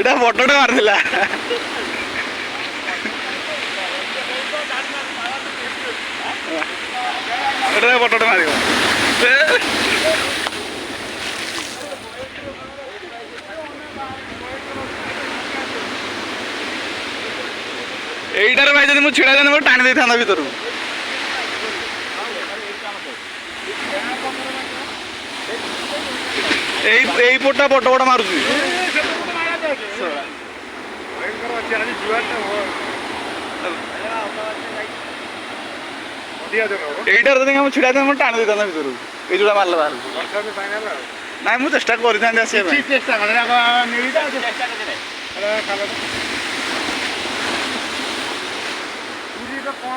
ଏଇଟା ବଟଟା ମାରିଥିଲା। ଏଇଟା ବଟଟା ମାରିବ। এইଟାରେ ଭାଇ ଯଦି ମୁଁ ଛିଡ଼ା ହେଇଥାନ୍ତି ମୋର ଟାଣି ଦେଇଥାନ୍ତା ଭିତରକୁ। ଏଇ ପଟଟା ବଟ ବଟ ମାରୁଛି। এইଟାରେ ଯଦି ମୁଁ ଛିଡ଼ା ହେଇଥାନ୍ତି ମୁଁ ଟାଣି ଦେଇଥାନ୍ତା ଭିତରକୁ। ଏଇ ଯୋଉଟା ମାରିଲା ବାହାରକୁ। ନାଇଁ ମୁଁ ଚେଷ୍ଟା କରିଥାନ୍ତି ଆସିବା ପାଇଁ। କଣ